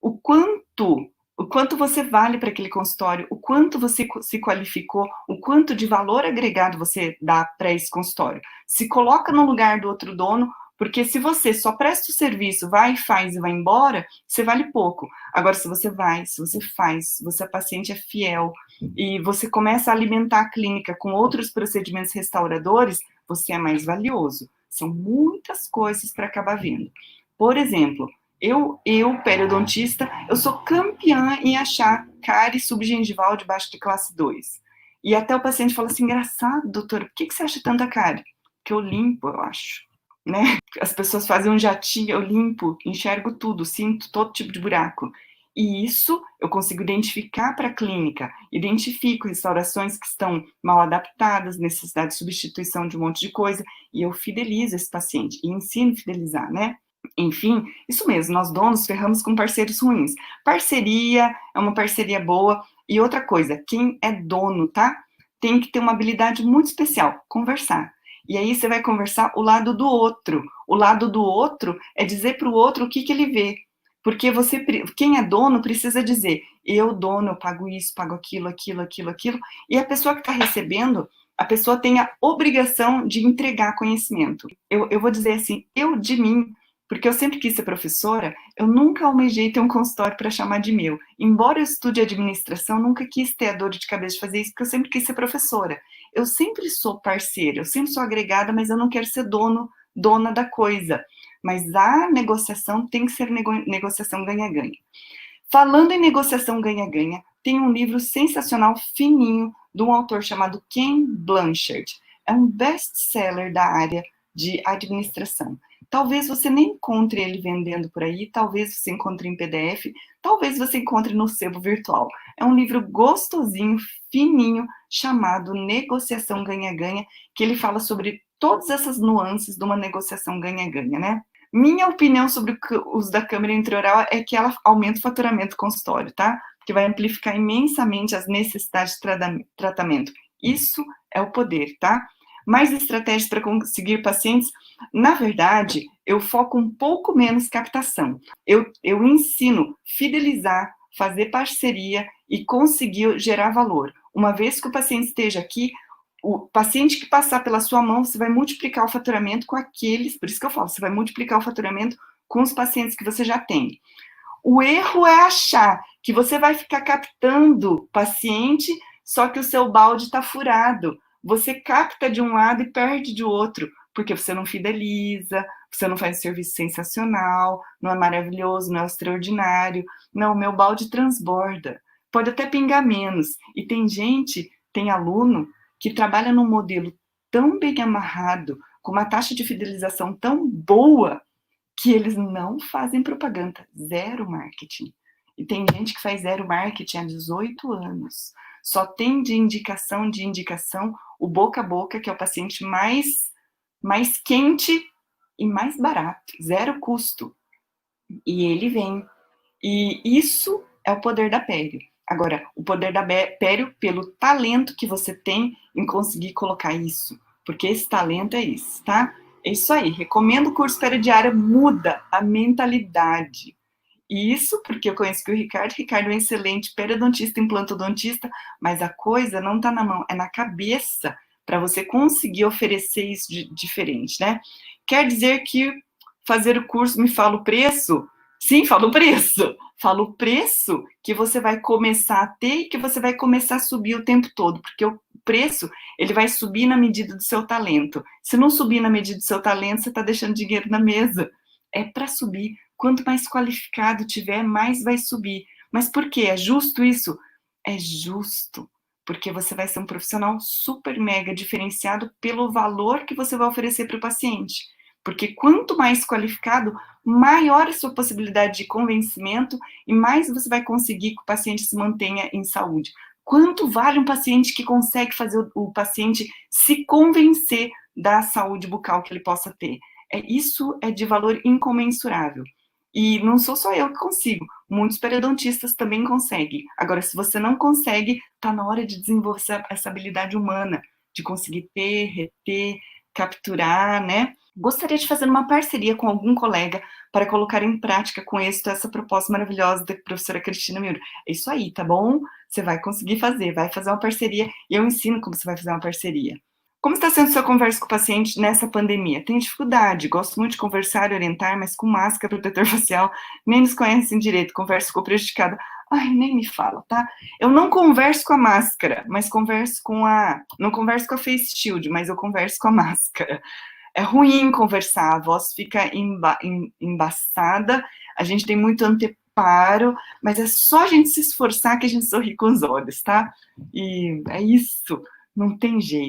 o quanto você vale para aquele consultório, o quanto você se qualificou, o quanto de valor agregado você dá para esse consultório. Se coloca no lugar do outro dono, porque se você só presta o serviço, vai, faz e vai embora, você vale pouco. Agora, se você vai, se você faz, se você, paciente é fiel, e você começa a alimentar a clínica com outros procedimentos restauradores, você é mais valioso. São muitas coisas para acabar vendo. Por exemplo, eu, periodontista, eu sou campeã em achar cárie subgengival debaixo de classe 2. E até o paciente fala assim, engraçado, doutora, por que você acha tanta cárie? Que eu limpo, eu acho, né? As pessoas fazem um jatinho, eu limpo, enxergo tudo, sinto todo tipo de buraco. E isso eu consigo identificar para a clínica, identifico restaurações que estão mal adaptadas, necessidade de substituição de um monte de coisa, e eu fidelizo esse paciente, e ensino a fidelizar, né? Enfim, isso mesmo, nós donos ferramos com parceiros ruins. Parceria é uma parceria boa. E outra coisa, quem é dono, tá? Tem que ter uma habilidade muito especial, conversar. E aí você vai conversar o lado do outro. O lado do outro é dizer para o outro o que ele vê. Porque você, quem é dono precisa dizer, eu dono, eu pago isso, pago aquilo, aquilo, aquilo, aquilo. E a pessoa que está recebendo, a pessoa tem a obrigação de entregar conhecimento. Eu vou dizer assim, eu de mim, porque eu sempre quis ser professora, eu nunca almejei ter um consultório para chamar de meu. Embora eu estude administração, nunca quis ter a dor de cabeça de fazer isso, porque eu sempre quis ser professora. Eu sempre sou parceira, eu sempre sou agregada, mas eu não quero ser dona da coisa. Mas a negociação tem que ser negociação ganha-ganha. Falando em negociação ganha-ganha, tem um livro sensacional, fininho, de um autor chamado Ken Blanchard. É um best-seller da área de administração. Talvez você nem encontre ele vendendo por aí, talvez você encontre em PDF, talvez você encontre no sebo virtual. É um livro gostosinho, fininho, chamado Negociação Ganha-Ganha, que ele fala sobre todas essas nuances de uma negociação ganha-ganha, né? Minha opinião sobre o uso da câmera intraoral é que ela aumenta o faturamento consultório, tá? Porque vai amplificar imensamente as necessidades de tratamento. Isso é o poder, tá? Mais estratégias para conseguir pacientes. Na verdade, eu foco um pouco menos captação. Eu ensino fidelizar, fazer parceria e conseguir gerar valor. Uma vez que o paciente esteja aqui, o paciente que passar pela sua mão, você vai multiplicar o faturamento com aqueles, por isso que eu falo, você vai multiplicar o faturamento com os pacientes que você já tem. O erro é achar que você vai ficar captando paciente, só que o seu balde está furado. Você capta de um lado e perde de outro, porque você não fideliza, você não faz um serviço sensacional, não é maravilhoso, não é extraordinário. Não, meu balde transborda. Pode até pingar menos. E tem gente, tem aluno, que trabalha num modelo tão bem amarrado, com uma taxa de fidelização tão boa, que eles não fazem propaganda, zero marketing. E tem gente que faz zero marketing há 18 anos. Só tem de indicação o boca a boca, que é o paciente mais quente e mais barato, zero custo. E ele vem. E isso é o poder da Pério. Agora, o poder da Pério pelo talento que você tem em conseguir colocar isso. Porque esse talento é isso, tá? É isso aí. Recomendo o curso Pério Diária, muda a mentalidade. E isso porque eu conheço que o Ricardo é um excelente periodontista, implantodontista, mas a coisa não está na mão, é na cabeça para você conseguir oferecer isso de diferente, né? Quer dizer que fazer o curso me fala o preço? Sim, fala o preço. Fala o preço que você vai começar a ter e que você vai começar a subir o tempo todo, porque o preço, ele vai subir na medida do seu talento. Se não subir na medida do seu talento, você está deixando dinheiro na mesa. É para subir, Quanto mais qualificado tiver, mais vai subir. Mas por quê? É justo isso? É justo, porque você vai ser um profissional super mega diferenciado pelo valor que você vai oferecer para o paciente. Porque quanto mais qualificado, maior a sua possibilidade de convencimento e mais você vai conseguir que o paciente se mantenha em saúde. Quanto vale um paciente que consegue fazer o paciente se convencer da saúde bucal que ele possa ter? Isso é de valor incomensurável. E não sou só eu que consigo, muitos periodontistas também conseguem. Agora, se você não consegue, está na hora de desenvolver essa habilidade humana, de conseguir ter, reter, capturar, né? Gostaria de fazer uma parceria com algum colega para colocar em prática com êxito essa proposta maravilhosa da professora Cristina Miuro. É isso aí, tá bom? Você vai conseguir fazer, vai fazer uma parceria e eu ensino como você vai fazer uma parceria. Como está sendo sua conversa com o paciente nessa pandemia? Tenho dificuldade, gosto muito de conversar e orientar, mas com máscara, protetor facial, nem nos conhecem direito, conversa ficou prejudicada. Ai, nem me fala, tá? Eu não converso com a máscara, mas converso com a... Não converso com a face shield, mas eu converso com a máscara. É ruim conversar, a voz fica embaçada, a gente tem muito anteparo, mas é só a gente se esforçar que a gente sorri com os olhos, tá? E é isso, não tem jeito.